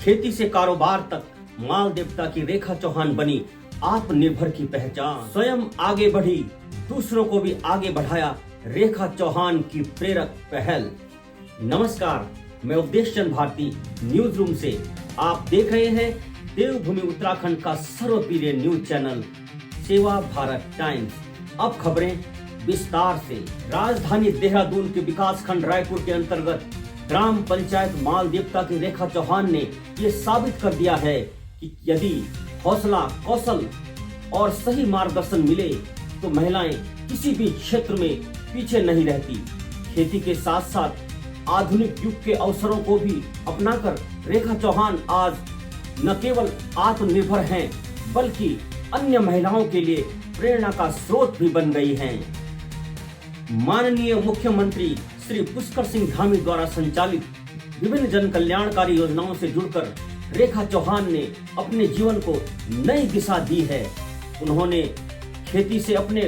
खेती से कारोबार तक माल देवता की रेखा चौहान बनी आत्मनिर्भर की पहचान। स्वयं आगे बढ़ी, दूसरों को भी आगे बढ़ाया रेखा चौहान की प्रेरक पहल। नमस्कार, मैं उपदेश चंद भारती न्यूज रूम से आप देख रहे हैं देवभूमि उत्तराखंड का सर्वप्रिय न्यूज चैनल सेवा भारत टाइम्स। अब खबरें विस्तार से। राजधानी देहरादून के विकास खंड रायपुर के अंतर्गत ग्राम पंचायत माल देवता की रेखा चौहान ने ये साबित कर दिया है कि यदि हौसला, कौशल और सही मार्गदर्शन मिले तो महिलाएं किसी भी क्षेत्र में पीछे नहीं रहती। खेती के साथ साथ आधुनिक युग के अवसरों को भी अपनाकर रेखा चौहान आज न केवल आत्मनिर्भर हैं बल्कि अन्य महिलाओं के लिए प्रेरणा का स्रोत भी बन गई हैं। माननीय मुख्यमंत्री श्री पुष्कर सिंह धामी द्वारा संचालित विभिन्न जन कल्याणकारी योजनाओं से जुड़कर रेखा चौहान ने अपने जीवन को नई दिशा दी है। उन्होंने खेती से अपने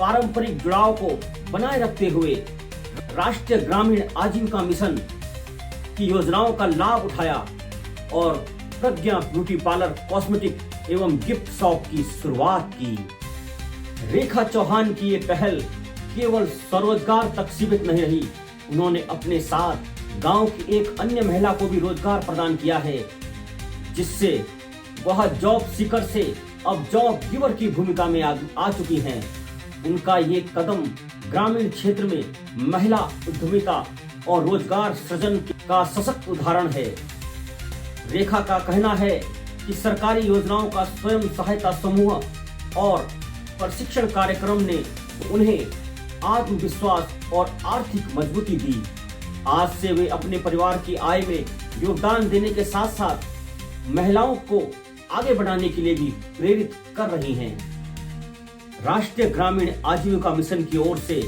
पारंपरिक जुड़ाव को बनाए रखते हुए राष्ट्रीय ग्रामीण आजीविका मिशन की योजनाओं का लाभ उठाया और प्रज्ञा ब्यूटी पार्लर, कॉस्मेटिक एवं गिफ्ट शॉप की शुरुआत की। रेखा चौहान की ये पहल केवल स्वरोजगार तक सीमित नहीं रही, उन्होंने अपने साथ गांव की एक अन्य महिला को भी रोजगार प्रदान किया है, जिससे वह जॉब सीकर से अब जॉब गिवर की भूमिका में आ चुकी हैं। उनका ये कदम ग्रामीण क्षेत्र में महिला उद्यमिता और रोजगार सृजन का सशक्त उदाहरण है। रेखा का कहना है कि सरकारी योजनाओं का स्वयं सहायता समूह और प्रशिक्षण कार्यक्रम ने उन्हें आत्मविश्वास और आर्थिक मजबूती दी। आज से वे अपने परिवार की आय में योगदान देने के साथ साथ महिलाओं को आगे बढ़ाने के लिए भी प्रेरित कर रही हैं। राष्ट्रीय ग्रामीण आजीविका मिशन की ओर से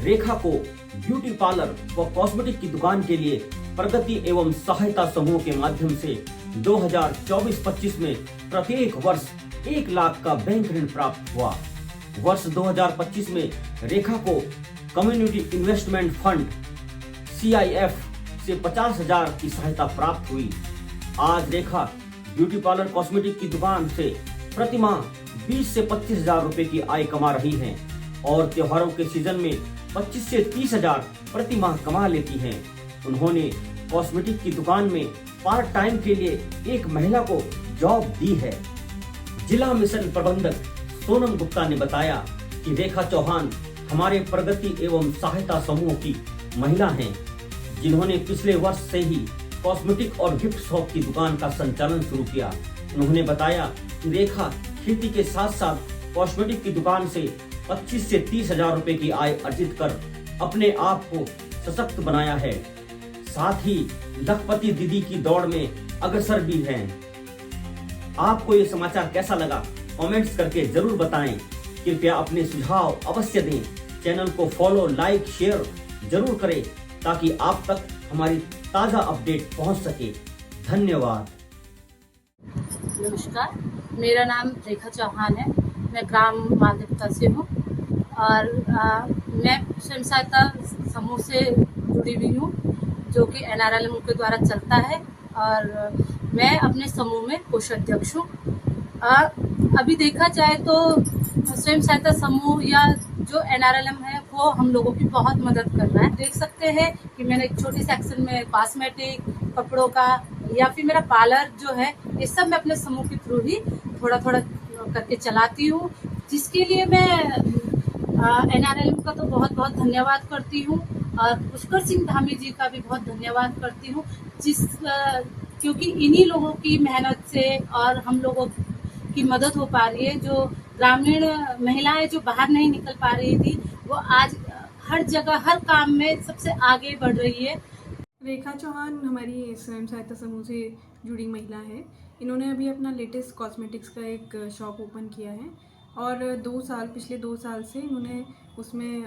रेखा को ब्यूटी पार्लर व कॉस्मेटिक की दुकान के लिए प्रगति एवं सहायता समूह के माध्यम से 2024-25 में प्रत्येक वर्ष 1 लाख का बैंक ऋण प्राप्त हुआ। वर्ष 2025 में रेखा को कम्युनिटी इन्वेस्टमेंट फंड CIF से 50,000 की सहायता प्राप्त हुई। आज रेखा ब्यूटी पार्लर कॉस्मेटिक की दुकान से प्रति माह 20 से 25,000 रुपए की आय कमा रही हैं और त्योहारों के सीजन में 25 से 30,000 प्रति माह कमा लेती हैं। उन्होंने कॉस्मेटिक की दुकान में पार्ट टाइम के लिए एक महिला को जॉब दी है। जिला मिशन प्रबंधक सोनम गुप्ता ने बताया कि रेखा चौहान हमारे प्रगति एवं सहायता समूह की महिला हैं, जिन्होंने पिछले वर्ष से ही कॉस्मेटिक और गिफ्ट शॉप की दुकान का संचालन शुरू किया। उन्होंने बताया कि रेखा खेती के साथ साथ कॉस्मेटिक की दुकान से 25 से 30,000 रुपए की आय अर्जित कर अपने आप को सशक्त बनाया है। साथ ही लखपति दीदी की दौड़ में अग्रसर भी हैं। आपको ये समाचार कैसा लगा कमेंट्स करके जरूर बताएं। कृपया अपने सुझाव अवश्य दें। चैनल को फॉलो, लाइक, शेयर जरूर करें ताकि आप तक हमारी ताजा अपडेट पहुंच सके। धन्यवाद। नमस्कार, मेरा नाम रेखा चौहान है। मैं ग्राम माल देवता से हूँ और मैं स्वयं सहायता समूह से जुड़ी हुई हूँ जो कि NRLM के द्वारा चलता है और मैं अपने समूह में कोषाध्यक्ष हूँ। अभी देखा जाए तो स्वयं सहायता समूह या जो NRLM है वो हम लोगों की बहुत मदद कर रहा है। देख सकते हैं कि मैंने एक छोटी सेक्शन में कॉस्मेटिक, कपड़ों का या फिर मेरा पार्लर जो है, ये सब मैं अपने समूह के थ्रू ही थोड़ा थोड़ा करके चलाती हूँ, जिसके लिए मैं NRLM का तो बहुत बहुत धन्यवाद करती हूँ और पुष्कर सिंह धामी जी का भी बहुत धन्यवाद करती हूँ, क्योंकि इन्हीं लोगों की मेहनत से और हम लोगों की मदद हो पा रही है। जो ग्रामीण महिलाएं जो बाहर नहीं निकल पा रही थी, वो आज हर जगह हर काम में सबसे आगे बढ़ रही है। रेखा चौहान हमारी स्वयं सहायता समूह से जुड़ी महिला है। इन्होंने अभी अपना लेटेस्ट कॉस्मेटिक्स का एक शॉप ओपन किया है और पिछले 2 साल से इन्होंने उसमें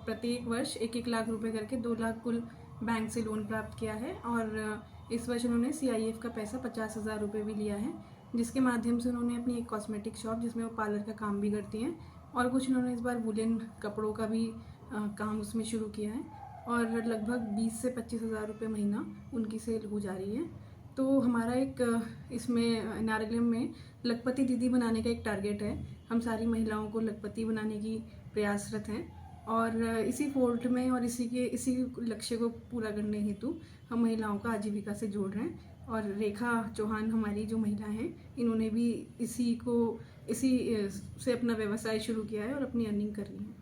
प्रत्येक वर्ष 1-1 लाख रुपए करके 2 लाख कुल बैंक से लोन प्राप्त किया है और इस वर्ष उन्होंने CIF का पैसा 50,000 रुपये भी लिया है, जिसके माध्यम से उन्होंने अपनी एक कॉस्मेटिक शॉप जिसमें वो पार्लर का काम भी करती हैं और कुछ उन्होंने इस बार वुलन कपड़ों का भी काम उसमें शुरू किया है और लगभग 20 से 25,000 रुपये महीना उनकी सेल हो जा रही है। तो हमारा एक इसमें एनआरएलएम में लखपति दीदी बनाने का एक टारगेट है। हम सारी महिलाओं को लखपति बनाने की प्रयासरत हैं और इसी फोल्ड में और इसी लक्ष्य को पूरा करने हेतु हम महिलाओं का आजीविका से जोड़ रहे हैं। और रेखा चौहान हमारी जो महिला हैं, इन्होंने भी इसी से अपना व्यवसाय शुरू किया है और अपनी अर्निंग कर रही हैं।